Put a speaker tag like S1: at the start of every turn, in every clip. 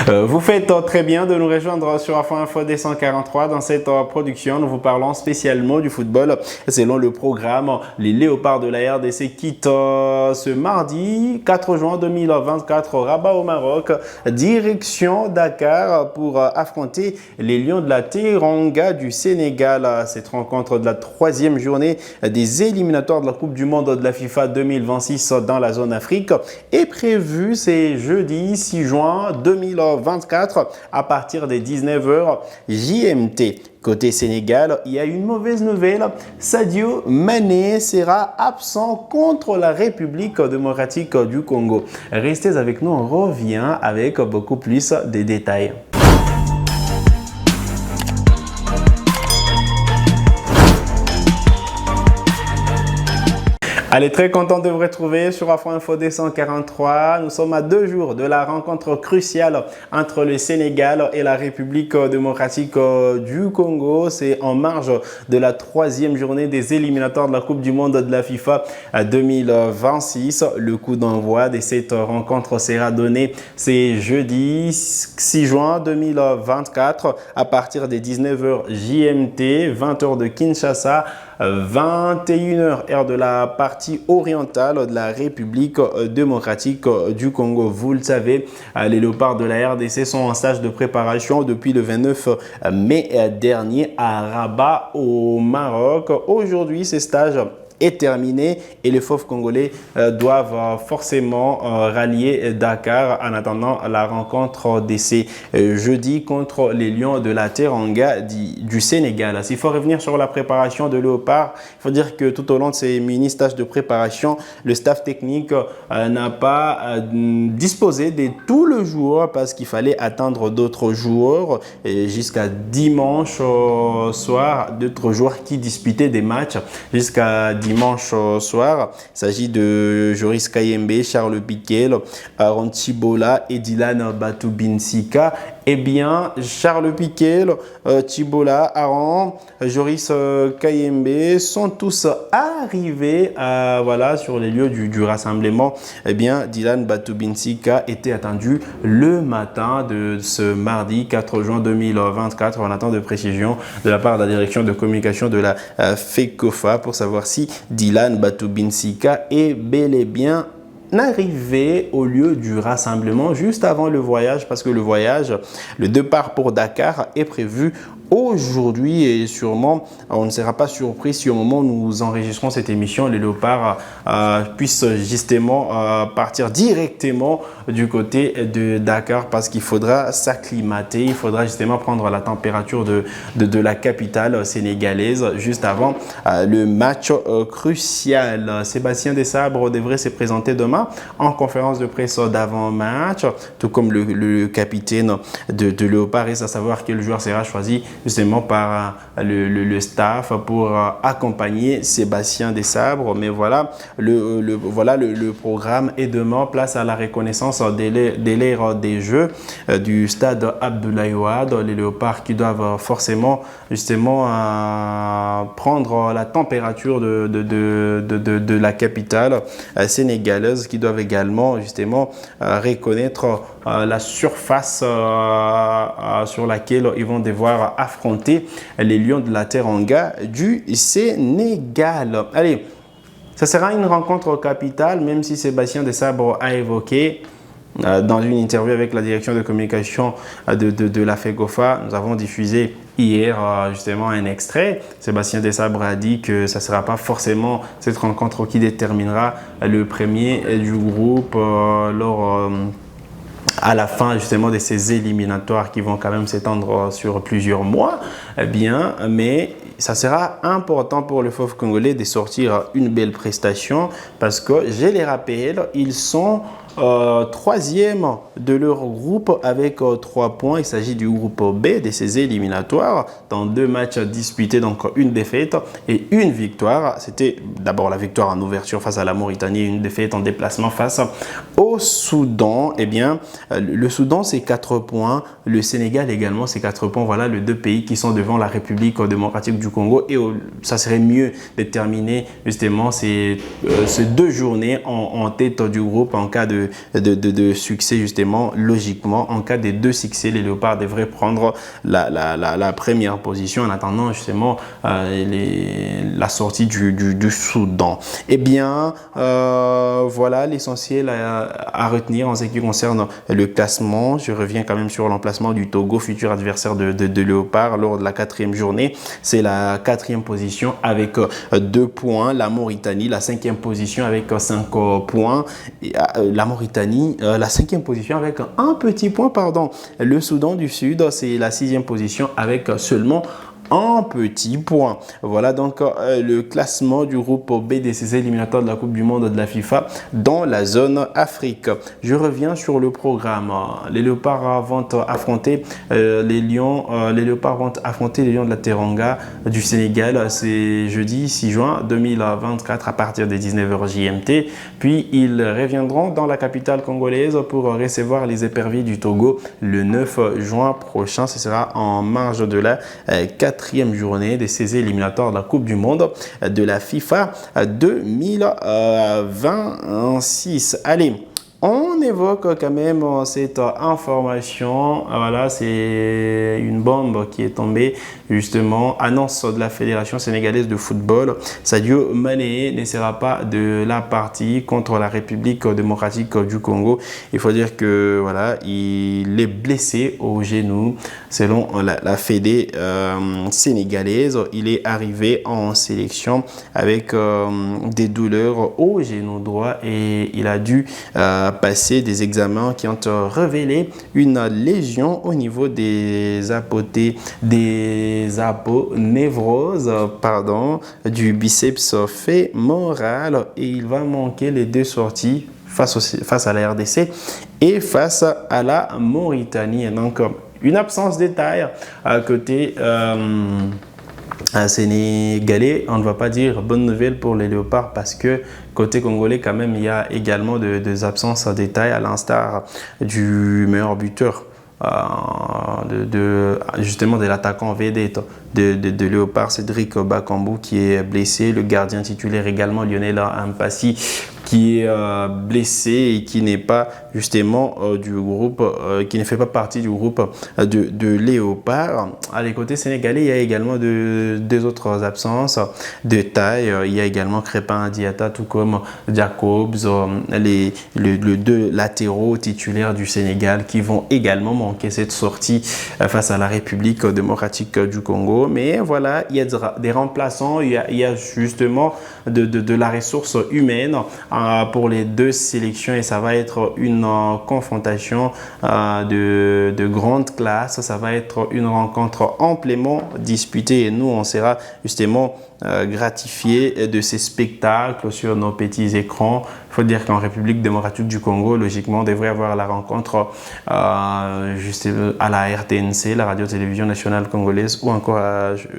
S1: Vous faites très bien de nous rejoindre sur Afro Info D143. Dans cette production, nous vous parlons spécialement du football. Selon le programme, les Léopards de la RDC quittent ce mardi 4 juin 2024 Rabat au Maroc, direction Dakar pour affronter les Lions de la Teranga du Sénégal. Cette rencontre de la troisième journée des éliminatoires de la Coupe du Monde de la FIFA 2026 dans la zone Afrique est prévue. C'est jeudi 6 juin 2024 à partir des 19h GMT. Côté Sénégal, il y a une mauvaise nouvelle. Sadio Mané sera absent contre la République démocratique du Congo. Restez avec nous, on revient avec beaucoup plus de détails. Allez, très content de vous retrouver sur Afro Info D143. Nous sommes à 2 jours de la rencontre cruciale entre le Sénégal et la République démocratique du Congo. C'est en marge de la troisième journée des éliminatoires de la Coupe du Monde de la FIFA 2026. Le coup d'envoi de cette rencontre sera donné ce jeudi 6 juin 2024 à partir des 19h GMT, 20h de Kinshasa, 21h heure de la partie orientale de la République démocratique du Congo. Vous le savez, les Léopards de la RDC sont en stage de préparation depuis le 29 mai dernier à Rabat au Maroc. Aujourd'hui, ces stages est terminé et les fauves congolais doivent forcément rallier Dakar en attendant la rencontre de ces jeudi contre les Lions de la Teranga du Sénégal. S'il faut revenir sur la préparation de Léopard, il faut dire que tout au long de ces mini-stages de préparation, le staff technique n'a pas disposé de tout le jour parce qu'il fallait attendre d'autres jours jusqu'à dimanche soir, d'autres joueurs qui disputaient des matchs jusqu'à dimanche soir. Il s'agit de Joris Kayembe, Charles Piquel, Aaron Tibola et Dylan Batubinsika. Eh bien, Charles Piquel, Tibola, Aaron, Joris Kayembe sont tous arrivés voilà, sur les lieux du rassemblement. Eh bien, Dylan Batubinsika était attendu le matin de ce mardi 4 juin 2024 en attente de précision de la part de la direction de communication de la FECOFA pour savoir si Dylan Batubinsika est bel et bien arrivé au lieu du rassemblement juste avant le voyage, parce que le départ pour Dakar est prévu aujourd'hui et sûrement on ne sera pas surpris si au moment où nous enregistrons cette émission, les Léopards puissent justement partir directement du côté de Dakar parce qu'il faudra s'acclimater, il faudra justement prendre la température de la capitale sénégalaise juste avant le match crucial. Sébastien Desabre devrait se présenter demain en conférence de presse d'avant-match, tout comme le capitaine de Léopard, et à savoir quel joueur sera choisi justement par le staff pour accompagner Sébastien Desabre. Mais voilà, le programme est demain. Place à la reconnaissance de l'ère des Jeux du stade Abdoulaye Wade. Les Léopards qui doivent forcément justement prendre la température de la capitale sénégalaise, qui doivent également justement reconnaître la surface sur laquelle ils vont devoir affronter les Lions de la Teranga du Sénégal. Allez, ça sera une rencontre capitale, même si Sébastien Desabre a évoqué dans une interview avec la direction de communication de la FECOFA. Nous avons diffusé hier justement un extrait. Sébastien Desabre a dit que ça ne sera pas forcément cette rencontre qui déterminera le premier du groupe à la fin justement de ces éliminatoires qui vont quand même s'étendre sur plusieurs mois. Eh bien, mais ça sera important pour le fauve congolais de sortir une belle prestation parce que, je les rappelle, ils sont troisième de leur groupe avec 3 points. Il s'agit du groupe B de ces éliminatoires dans 2 matchs disputés, donc une défaite et une victoire. C'était d'abord la victoire en ouverture face à la Mauritanie et une défaite en déplacement face au Soudan. Eh bien, le Soudan c'est 4 points, le Sénégal également c'est 4 points. Voilà les 2 pays qui sont devant la République démocratique du Congo, et ça serait mieux de terminer justement ces 2 journées en tête du groupe en cas de de succès justement. Logiquement, en cas des 2 succès, les Léopards devraient prendre la première position en attendant justement la sortie du Soudan. Eh bien, voilà l'essentiel à retenir en ce qui concerne le classement. Je reviens quand même sur l'emplacement du Togo, futur adversaire de Léopard lors de la 4e journée. C'est la 4e position avec 2 points. La Mauritanie, la 5e position avec 5 points. Et, la Mauritanie, la 5e position avec un petit point, pardon. Le Soudan du Sud, c'est la 6e position avec seulement un petit point. Voilà donc le classement du groupe B des 16 éliminatoires de la Coupe du Monde de la FIFA dans la zone Afrique. Je reviens sur le programme. Les Léopards vont affronter les Lions. Les Léopards vont affronter les Lions de la Teranga du Sénégal. C'est jeudi 6 juin 2024 à partir des 19h GMT. Puis ils reviendront dans la capitale congolaise pour recevoir les éperviers du Togo le 9 juin prochain. Ce sera en marge de la 4e journée des 16 éliminatoires de la Coupe du Monde de la FIFA 2026. Allez, on évoque quand même cette information. Voilà, c'est une bombe qui est tombée justement. Annonce de la Fédération sénégalaise de football. Sadio Mané ne sera pas de la partie contre la République démocratique du Congo. Il faut dire que voilà, il est blessé au genou. Selon la Fédé sénégalaise, il est arrivé en sélection avec des douleurs au genou droit et il a dû passer des examens qui ont révélé une lésion au niveau des aponevroses du biceps fémoral et il va manquer les 2 sorties face à la RDC et face à la Mauritanie. Donc, une absence de taille à côté sénégalais. On ne va pas dire bonne nouvelle pour les Léopards parce que côté congolais quand même il y a également des absences de taille à l'instar du meilleur buteur justement de l'attaquant vedette de Léopard, Cédric Bakambu qui est blessé, le gardien titulaire également Lionel Ampassi qui est blessé et qui n'est pas justement du groupe, qui ne fait pas partie du groupe de Léopard. À les côtés sénégalais, il y a également deux autres absences de taille. Il y a également Crépin Diatta, tout comme Jacobs, les 2 latéraux titulaires du Sénégal qui vont également manquer cette sortie face à la République démocratique du Congo. Mais voilà, il y a des remplaçants, il y a justement de la ressource humaine pour les 2 sélections et ça va être une confrontation de grande classe. Ça va être une rencontre amplement disputée et nous, on sera justement gratifiés de ces spectacles sur nos petits écrans. Il faut dire qu'en République démocratique du Congo, logiquement, on devrait avoir la rencontre juste à la RTNC, la radio-télévision nationale congolaise, ou encore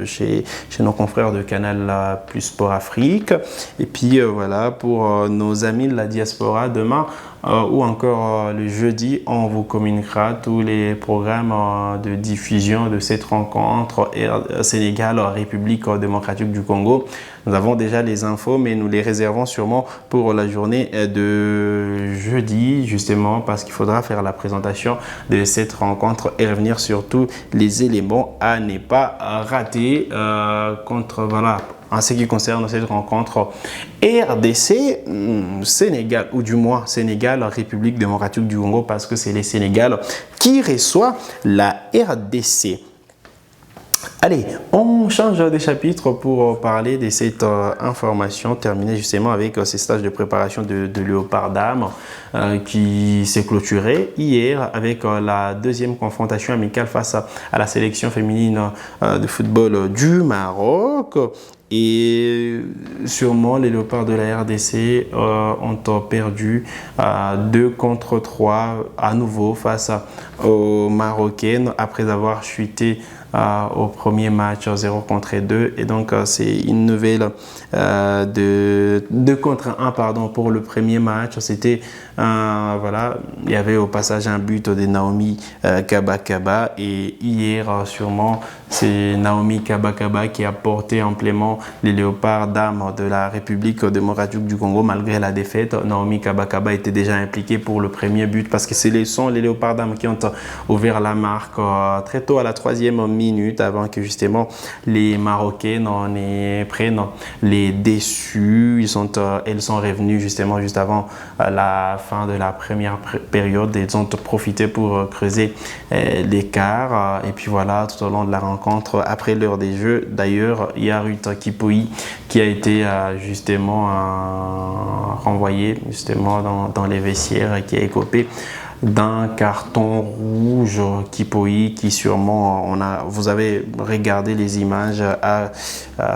S1: chez nos confrères de Canal Plus Sport Afrique. Et puis voilà, pour nos amis de la diaspora, demain ou encore le jeudi, on vous communiquera tous les programmes de diffusion de cette rencontre Sénégal, République démocratique du Congo. Nous avons déjà les infos, mais nous les réservons sûrement pour la journée de jeudi, justement, parce qu'il faudra faire la présentation de cette rencontre et revenir sur tous les éléments à ne pas rater voilà, en ce qui concerne cette rencontre RDC, Sénégal, ou du moins Sénégal, République démocratique du Congo, parce que c'est le Sénégal qui reçoit la RDC. Allez, on change de chapitre pour parler de cette information terminée justement avec ces stages de préparation de Léopard Dames qui s'est clôturé hier avec la 2e confrontation amicale face à la sélection féminine de football du Maroc. Et sûrement, les Léopards de la RDC ont perdu 2 contre 3 à nouveau face aux Marocaines après avoir chuté au premier match 0 contre 2 et donc c'est une nouvelle de 2 contre 1 pardon, pour le premier match. C'était voilà, il y avait au passage un but de Naomi Kabakaba et hier sûrement c'est Naomi Kabakaba qui a porté amplement les léopards dames de la République démocratique du Congo malgré la défaite. Naomi Kabakaba était déjà impliquée pour le premier but parce que ce sont les léopards dames qui ont ouvert la marque très tôt à la 3e minute avant que justement les Marocains prennent les déçus. Elles sont revenues justement juste avant la fin de la première période. Elles ont profité pour creuser l'écart et puis voilà, tout au long de la rencontre, après l'heure des jeux, d'ailleurs, il y a Ruth Kipoi qui a été justement renvoyée justement dans les vestiaires, qui a écopé d'un carton rouge. Kipoi qui sûrement, vous avez regardé les images, a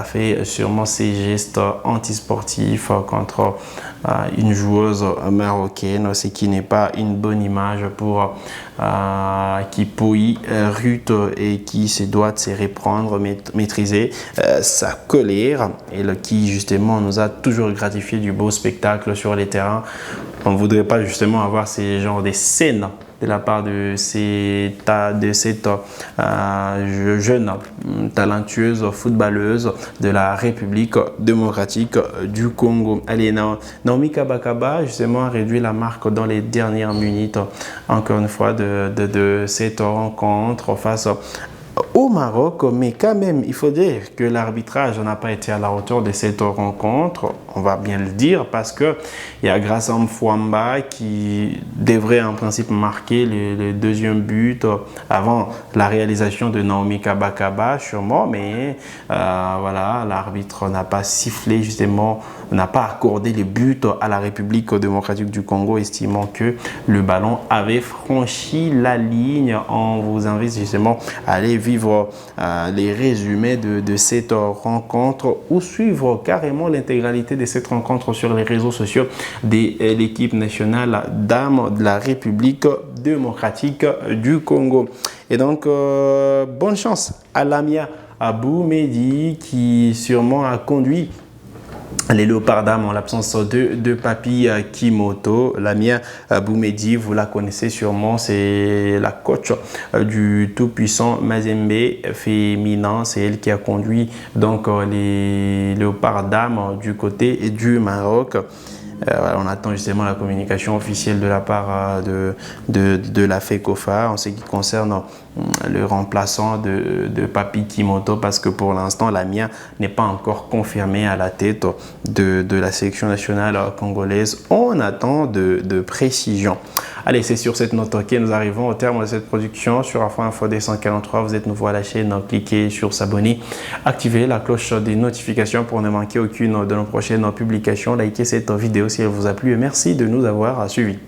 S1: fait sûrement ces gestes antisportifs contre une joueuse marocaine, ce qui n'est pas une bonne image pour Kipoi. Ruth et qui se doit de se reprendre, maîtriser sa colère et qui justement nous a toujours gratifié du beau spectacle sur les terrains. On ne voudrait pas justement avoir ces genres de scènes de la part de cette jeune talentueuse footballeuse de la République démocratique du Congo. Allez, Naomi Kabakaba justement a réduit la marque dans les dernières minutes, encore une fois, de cette rencontre face au Maroc, mais quand même, il faut dire que l'arbitrage n'a pas été à la hauteur de cette rencontre, on va bien le dire, parce que il y a Grassam Fouamba qui devrait en principe marquer le deuxième but avant la réalisation de Naomi Kabakaba, sûrement, mais voilà, l'arbitre n'a pas sifflé justement, n'a pas accordé les buts à la République démocratique du Congo, estimant que le ballon avait franchi la ligne. On vous invite justement à aller vivre les résumés de cette rencontre ou suivre carrément l'intégralité de cette rencontre sur les réseaux sociaux de l'équipe nationale dames de la République démocratique du Congo. Et donc, bonne chance à Lamia Boumedi qui sûrement a conduit les léopards dames en l'absence de Papi Kimoto. Lamia Boumedi, vous la connaissez sûrement, c'est la coach du tout-puissant Mazembe féminin. C'est elle qui a conduit donc les léopards dames du côté du Maroc. On attend justement la communication officielle de la part de la FECOFA en ce qui concerne le remplaçant de Papi Kimoto, parce que pour l'instant Lamia n'est pas encore confirmé à la tête de la sélection nationale congolaise. On attend de précision. Allez, c'est sur cette note que nous arrivons au terme de cette production sur Afro Info 243. Vous êtes nouveau à la chaîne, cliquez sur s'abonner, activez la cloche des notifications pour ne manquer aucune de nos prochaines publications. Likez cette vidéo si elle vous a plu et merci de nous avoir suivis.